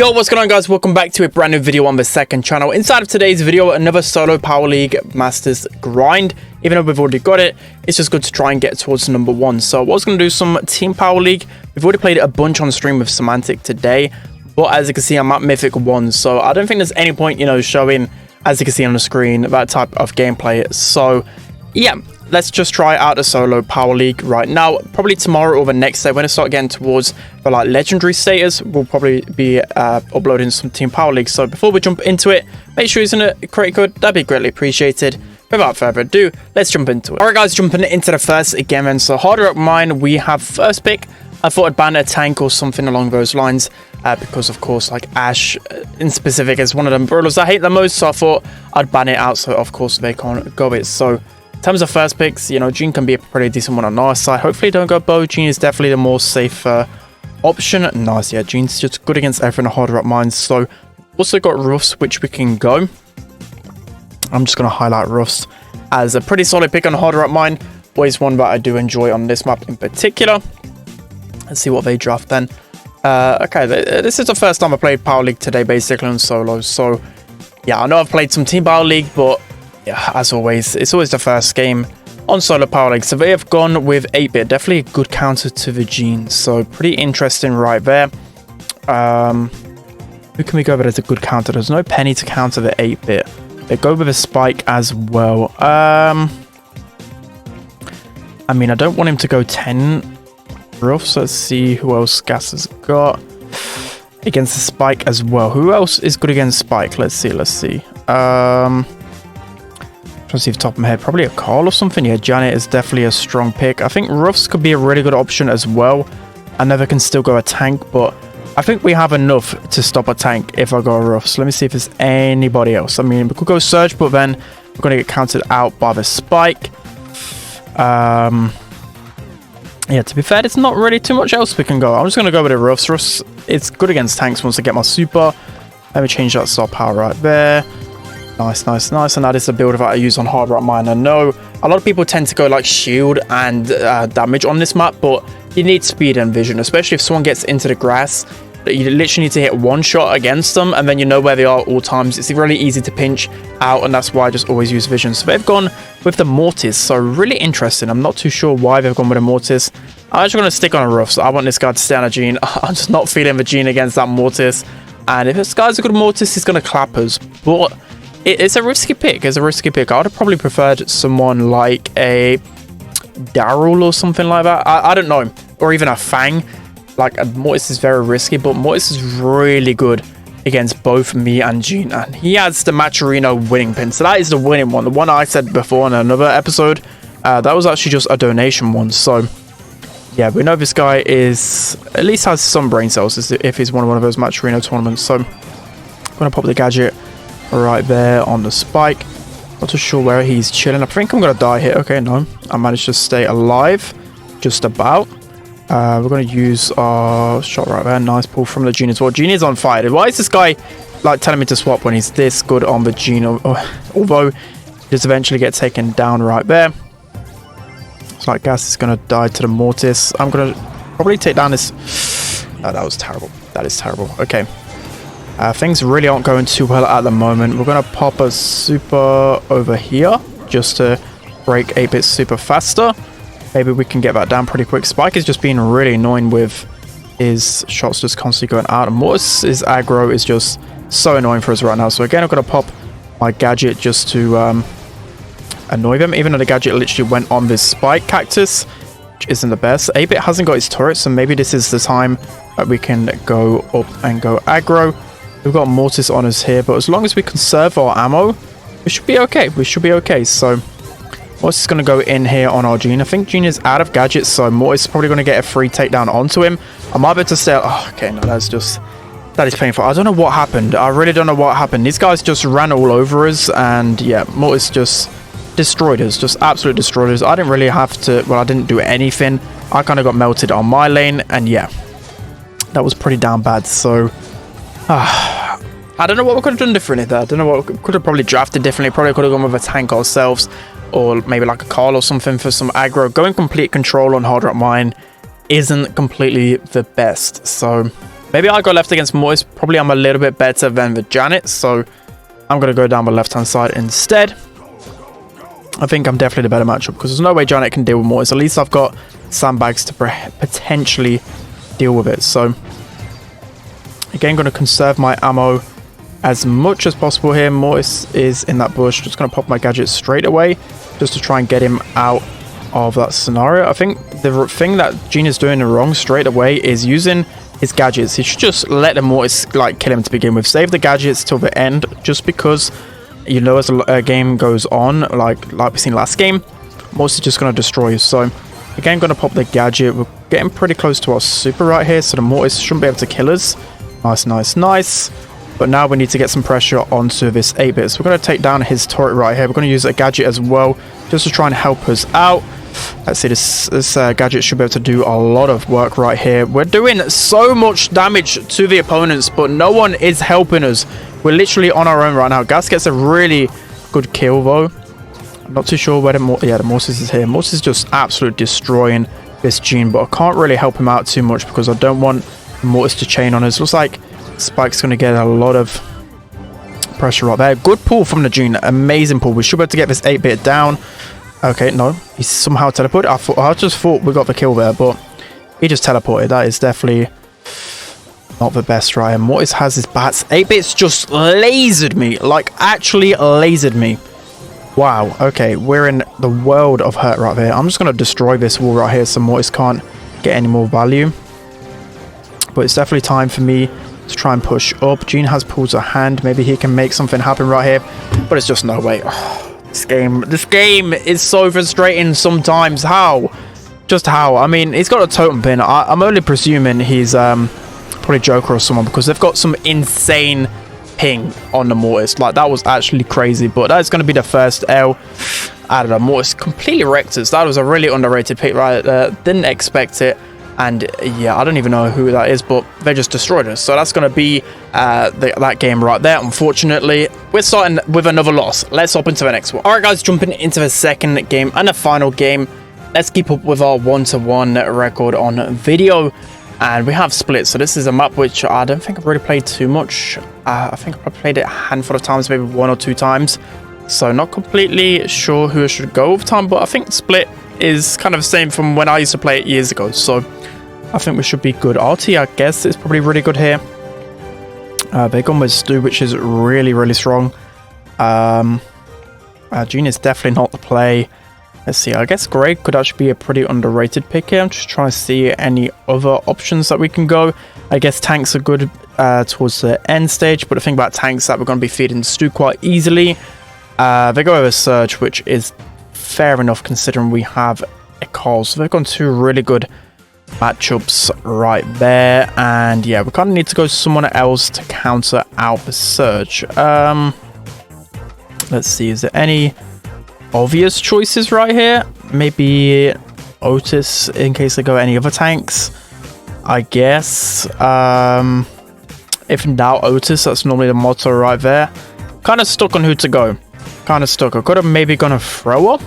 Yo, what's going on, guys? Welcome back to a brand new video on the second channel. Inside of today's video, another solo Power League Masters grind. Even though we've already got it, it's just good to try and get towards number one. So I was going to do some Team Power League. We've already played it a bunch on stream with Semantic today, but as you can see, I'm at Mythic 1, so I don't think there's any point, you know, showing, as you can see on the screen, that type of gameplay. So yeah, let's just try out a solo Power League right now. Probably tomorrow or the next day when I start getting towards the like legendary status, we'll probably be uploading some Team Power League. So before we jump into it, make sure you're using a create code. That'd be greatly appreciated. Without further ado, let's jump into it. Alright guys, jumping into the first game, and so harder up mine, we have first pick. I thought I'd ban a tank or something along those lines, because of course, like Ash in specific is one of them brawlers I hate the most, so I thought I'd ban it out, so of course they can't go it. So in terms of first picks, you know, Jean can be a pretty decent one on our side. Hopefully don't go Bo. Jean is definitely the more safer option. Nice, yeah, Jean's just good against everything harder up mine. So also got Ruffs, which we can go. I'm just going to highlight Ruffs as a pretty solid pick on harder up mine. Always one that I do enjoy on this map in particular. Let's see what they draft then. Okay, this is the first time I played Power League today, basically on solo. So yeah, I know I've played some Team Power League, but yeah, as always, it's always the first game on solo Power League. So they have gone with 8-bit, definitely a good counter to the Jean. So pretty interesting right there. Who can we go with as a good counter? There's no Penny to counter the 8-bit. They go with a Spike as well. I mean, I don't want him to go 10 Ruffs. Let's see who else Gas has got against the Spike as well. Who else is good against Spike? Let's see. Trying to see off the top of my head. Probably a Carl or something. Yeah, Janet is definitely a strong pick. I think Ruffs could be a really good option as well. I never can still go a tank, but I think we have enough to stop a tank if I go Ruffs. Let me see if there's anybody else. I mean, we could go Surge, but then we're going to get counted out by the Spike. Yeah, to be fair, there's not really too much else we can go. I'm just going to go with the Ruffs. Ruffs, it's good against tanks once I get my super. Let me change that star power right there. Nice. And that is the build that I use on hard right mine. I know a lot of people tend to go like shield and damage on this map, but you need speed and vision, especially if someone gets into the grass. You literally need to hit one shot against them, and then you know where they are at all times. It's really easy to pinch out, and that's why I just always use vision. So they've gone with the Mortis, so really interesting. I'm not too sure why they've gone with a Mortis. I'm just going to stick on a Ruff, so I want this guy to stay on a Jean. I'm just not feeling the Jean against that Mortis, and if this guy's a good Mortis, he's going to clap us, but it's a risky pick. I would have probably preferred someone like a Daryl or something like that. I don't know, or even a Fang. Like Mortis is very risky, but Mortis is really good against both me and Jean, and he has the Maturino winning pin, so that is the winning one. The one I said before in another episode, that was actually just a donation one. So yeah, we know this guy is at least has some brain cells if he's won one of those Maturino tournaments. So I'm gonna pop the gadget right there on the Spike. Not too sure where he's chilling. I think I'm gonna die here. Okay, no, I managed to stay alive just about. We're going to use our shot right there. Nice pull from the Jean as well. Jean is on fire. Why is this guy like telling me to swap when he's this good on the Jean? Although he does eventually get taken down right there. It's like Gas is going to die to the Mortis. I'm going to probably take down this. Oh, that was terrible. That is terrible. Okay. Things really aren't going too well at the moment. We're going to pop a super over here just to break 8-bit super faster. Maybe we can get that down pretty quick. Spike is just being really annoying with his shots just constantly going out. And Mortis's aggro is just so annoying for us right now. So again, I'm going to pop my gadget just to annoy them. Even though the gadget literally went on this Spike cactus, which isn't the best. 8-bit hasn't got his turret, so maybe this is the time that we can go up and go aggro. We've got Mortis on us here, but as long as we conserve our ammo, we should be okay. So Mortis is going to go in here on our Jean. I think Jean is out of gadgets, so Mortis is probably going to get a free takedown onto him. I might be able to stay. Oh, okay, no, that is painful. I don't know what happened. I really don't know what happened. These guys just ran all over us, and yeah, Mortis just destroyed us, just absolutely destroyed us. I didn't really have to. Well, I didn't do anything. I kind of got melted on my lane, and yeah, that was pretty damn bad. So I don't know what we could have done differently there. I don't know what we could have probably drafted differently. Probably could have gone with a tank ourselves, or maybe like a Carl or something for some aggro. Going complete control on hard rock mine isn't completely the best. So Maybe I go left against Mortis. Probably I'm a little bit better than the Janet, so I'm going to go down the left-hand side instead. I think I'm definitely the better matchup because there's no way Janet can deal with Mortis. At least I've got sandbags to potentially deal with it. So, again, going to conserve my ammo as much as possible here. Mortis is in that bush. Just going to pop my gadget straight away just to try and get him out of that scenario. I think the thing that Gene is doing wrong straight away is using his gadgets. He should just let the Mortis like kill him to begin with. Save the gadgets till the end, just because you know as a game goes on, like we seen last game, Mortis is just going to destroy you. So again, going to pop the gadget. We're getting pretty close to our super right here, so the Mortis shouldn't be able to kill us. Nice, nice, nice. But now we need to get some pressure onto this 8-bit. So we're going to take down his turret right here. We're going to use a gadget as well, just to try and help us out. Let's see, this gadget should be able to do a lot of work right here. We're doing so much damage to the opponents, but no one is helping us. We're literally on our own right now. Gas gets a really good kill, though. I'm not too sure where the Mortis is here. Mortis is just absolutely destroying this Gene, but I can't really help him out too much because I don't want Mortis to chain on us. Looks like Spike's going to get a lot of pressure right there. Good pull from the Gene. Amazing pull. We should be able to get this 8-bit down. Okay, no. He somehow teleported. I just thought we got the kill there, but he just teleported. That is definitely not the best, right? And Mortis has his bats. 8-bits just lasered me. Like, actually lasered me. Wow. Okay, we're in the world of hurt right there. I'm just going to destroy this wall right here so Mortis can't get any more value. But it's definitely time for me to try and push up. Gene has pulls a hand. Maybe he can make something happen right here. But it's just no way. This game is so frustrating sometimes. How? Just how? I mean, he's got a totem pin. I'm only presuming he's probably Joker or someone, because they've got some insane ping on the Mortis. Like, that was actually crazy. But that's going to be the first L. I don't know. Mortis completely wrecked us. That was a really underrated pick right there. Didn't expect it. And yeah, I don't even know who that is, but they just destroyed us. So that's going to be that game right there. Unfortunately, we're starting with another loss. Let's hop into the next one. All right, guys, jumping into the second game and the final game. Let's keep up with our 1-to-1 record on video. And we have Split. So this is a map which I don't think I've really played too much. I think I've played it a handful of times, maybe 1 or 2 times. So not completely sure who I should go with time, but I think Split is kind of the same from when I used to play it years ago. So I think we should be good. RT, I guess, is probably really good here. They're gone with Stu, which is really, really strong. Gene is definitely not the play. Let's see. I guess Greg could actually be a pretty underrated pick here. I'm just trying to see any other options that we can go. I guess tanks are good towards the end stage, but the thing about tanks is that we're going to be feeding Stu quite easily. They go over Surge, which is fair enough considering we have a Carl. So they've gone 2 really good matchups right there. And yeah, we kind of need to go someone else to counter out the Surge. Let's see, is there any obvious choices right here? Maybe Otis in case they go any other tanks, I guess. If in doubt, Otis. That's normally the motto right there. Kind of stuck on who to go. Kind of stuck. I could have maybe gone a thrower,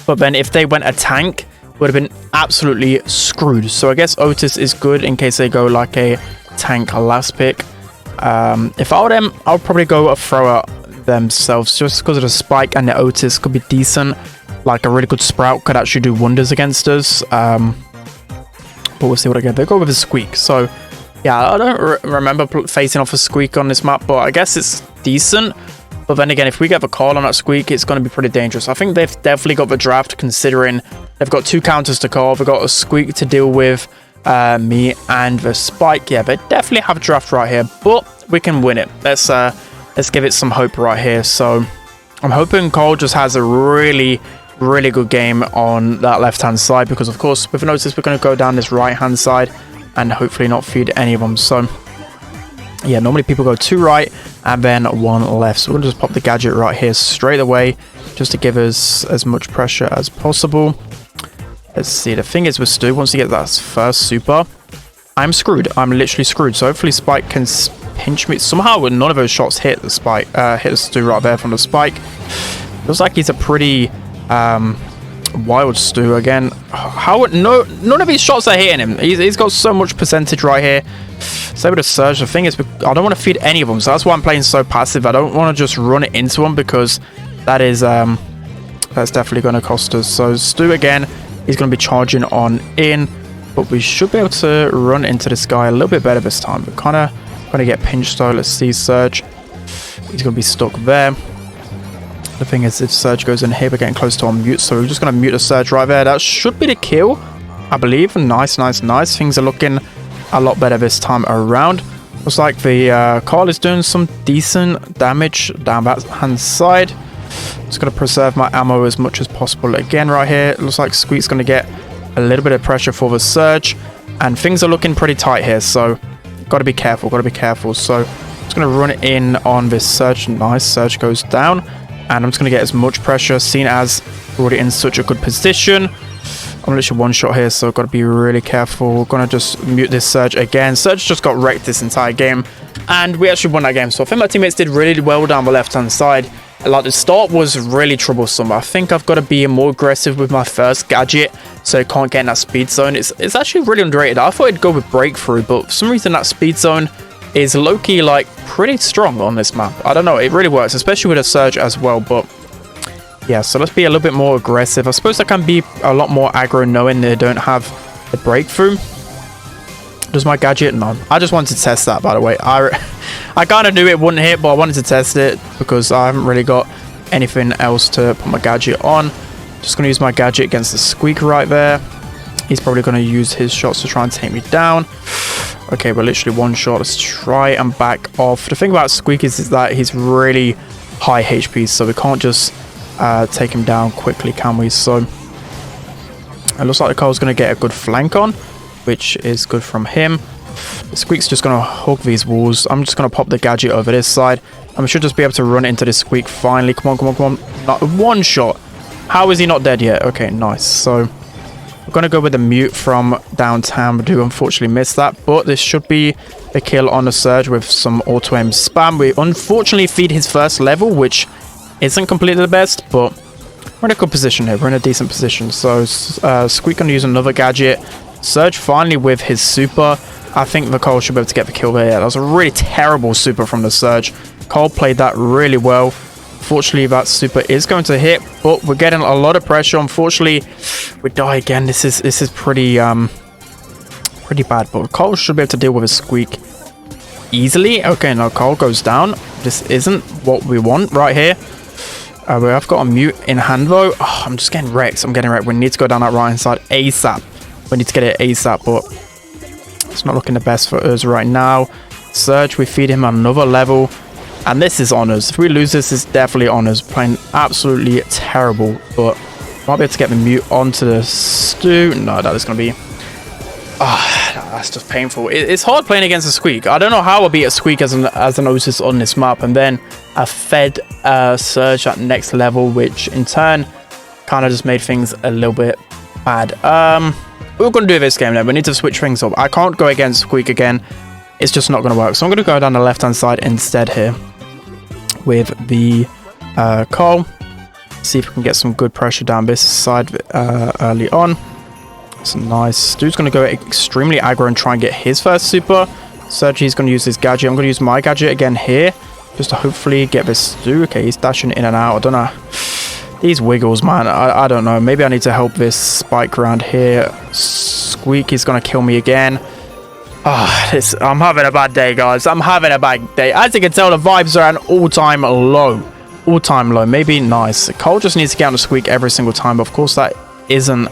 but then if they went a tank, would have been absolutely screwed. So I guess Otis is good in case they go like a tank last pick. If I were them, I'll probably go a thrower themselves, just because of the Spike, and the Otis could be decent. Like a really good Sprout could actually do wonders against us. But we'll see what I get. They go with a Squeak. So yeah, I don't remember facing off a Squeak on this map, but I guess it's decent. But then again, if we get the call on that Squeak, it's going to be pretty dangerous. I think they've definitely got the draft, considering they've got 2 counters to call. They've got a Squeak to deal with, me and the Spike. Yeah, they definitely have a draft right here, but we can win it. Let's give it some hope right here. So I'm hoping Cole just has a really, really good game on that left-hand side, because of course, with Notice, we're going to go down this right-hand side and hopefully not feed any of them. So yeah, normally people go 2 right and then 1 left. So we're going to just pop the gadget right here straight away, just to give us as much pressure as possible. Let's see. The thing is with Stu, once he gets that first super, I'm screwed. I'm literally screwed. So hopefully Spike can pinch me. Somehow none of those shots hit the Spike, hit Stu right there from the Spike. Looks like he's a pretty Wild Stew again. None of his shots are hitting him. He's got so much percentage right here. So with the Surge, the thing is, I don't want to feed any of them, so that's why I'm playing so passive. I don't want to just run it into them, because that is that's definitely going to cost us. So Stew again, he's going to be charging on in, but we should be able to run into this guy a little bit better this time. We're kind of going to get pinched though. Let's see Surge. He's going to be stuck there. The thing is, if Surge goes in here, we're getting close to our mute, so we're just going to mute the Surge right there. That should be the kill, I believe. Nice, nice, nice. Things are looking a lot better this time around. Looks like the Carl is doing some decent damage down that hand side. Just going to preserve my ammo as much as possible again right here. It looks like Squeak's going to get a little bit of pressure for the Surge, and things are looking pretty tight here, so got to be careful, So just going to run in on this Surge. Nice, Surge goes down, and I'm just going to get as much pressure, seeing as we're already in such a good position. I'm literally one shot here, so I've got to be really careful. We're going to just mute this Surge again. Surge just got wrecked this entire game, and we actually won that game. So I think my teammates did really well down the left-hand side. Like, the start was really troublesome. I think I've got to be more aggressive with my first gadget, so it can't get in that speed zone. It's actually really underrated. I thought it'd go with breakthrough, but for some reason that speed zone is low-key, like, pretty strong on this map. I don't know, it really works, especially with a Surge as well. But yeah, so let's be a little bit more aggressive. I suppose I can be a lot more aggro knowing they don't have the breakthrough. Does my gadget? No. I just wanted to test that, by the way. I kind of knew it wouldn't hit, but I wanted to test it because I haven't really got anything else to put my gadget on. Just going to use my gadget against the Squeak right there. He's probably going to use his shots to try and take me down. Okay, we're literally one shot. Let's try and back off. The thing about Squeak is that he's really high HP, so we can't just take him down quickly, can we? So it looks like the Cole's going to get a good flank on, which is good from him. The Squeak's just going to hug these walls. I'm just going to pop the gadget over this side, and we should just be able to run into this Squeak finally. Come on, come on, come on. Not one shot. How is he not dead yet? Okay, nice. So we're going to go with the mute from downtown. We do unfortunately miss that, but this should be a kill on the Surge with some auto-aim spam. We unfortunately feed his first level, which isn't completely the best, but we're in a good position here. We're in a decent position. So Squeak going to use another gadget. Surge finally with his super. I think the Cole should be able to get the kill there. Yeah, that was a really terrible super from the Surge. Cole played that really well. Fortunately, that super is going to hit, but we're getting a lot of pressure. Unfortunately, we die again. This is pretty pretty bad, but Cole should be able to deal with a Squeak easily. Okay, now Cole goes down. This isn't what we want right here. We have got a mute in hand though. Oh, I'm just getting wrecked. I'm getting wrecked. We need to go down that right hand side ASAP. We need to get it ASAP, but it's not looking the best for us right now. Surge, we feed him another level, and this is on us. If we lose this, it's definitely on us. Playing absolutely terrible, but might be able to get the mute onto the Stew. No, that is going to be... that's just painful. It's hard playing against a Squeak. I don't know how I beat a Squeak as an Otis on this map, and then I fed Surge at next level, which in turn kind of just made things a little bit bad. We're going to do this game then. We need to switch things up. I can't go against Squeak again. It's just not going to work. So I'm going to go down the left-hand side instead here with the Cole. See if we can get some good pressure down this side early on. That's nice. Dude's going to go extremely aggro and try and get his first super. Surge, he's going to use his gadget. I'm going to use my gadget again here just to hopefully get this Stew. Okay, he's dashing in and out. I don't know. These wiggles, man. I don't know. Maybe I need to help this Spike around here. Squeak is going to kill me again. I'm having a bad day, guys. I'm having a bad day. As you can tell, the vibes are at an all-time low. All-time low. Maybe nice. Cole just needs to get on the Squeak every single time. Of course, that isn't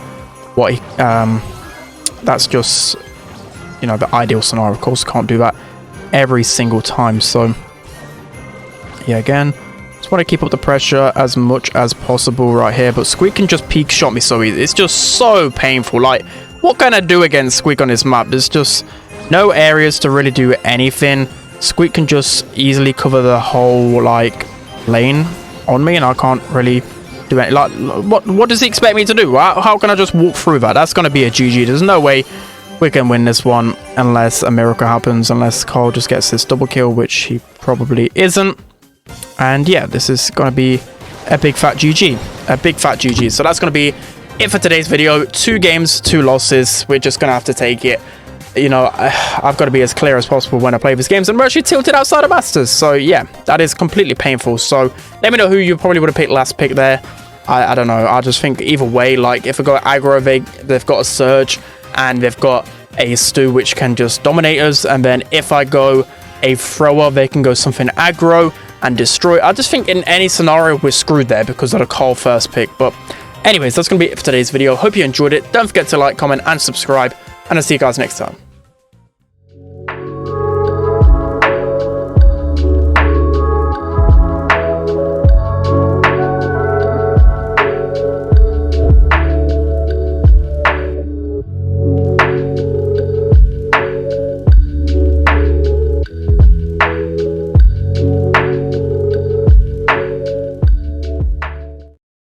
what he... that's just, you know, the ideal scenario. Of course, can't do that every single time. So, yeah, again... just want to keep up the pressure as much as possible right here, but Squeak can just peek shot me so easy. It's just so painful. Like, what can I do against Squeak on this map? There's just no areas to really do anything. Squeak can just easily cover the whole like lane on me, and I can't really do anything. Like, what does he expect me to do? How can I just walk through that? That's going to be a GG. There's no way we can win this one unless a miracle happens, unless Cole just gets this double kill, which he probably isn't. And yeah, this is going to be a big fat GG. A big fat GG. So that's going to be it for today's video. 2 games, 2 losses. We're just going to have to take it. You know, I've got to be as clear as possible when I play these games, and we're actually tilted outside of Masters. So yeah, that is completely painful. So let me know who you probably would have picked last pick there. I don't know. I just think either way, like if I go aggro, they've got a Surge and they've got a Stu which can just dominate us, and then if I go a thrower, they can go something aggro and destroy. I just think in any scenario we're screwed there because of the Cole first pick. But anyways, that's going to be it for today's video. Hope you enjoyed it. Don't forget to like, comment and subscribe, and I'll see you guys next time.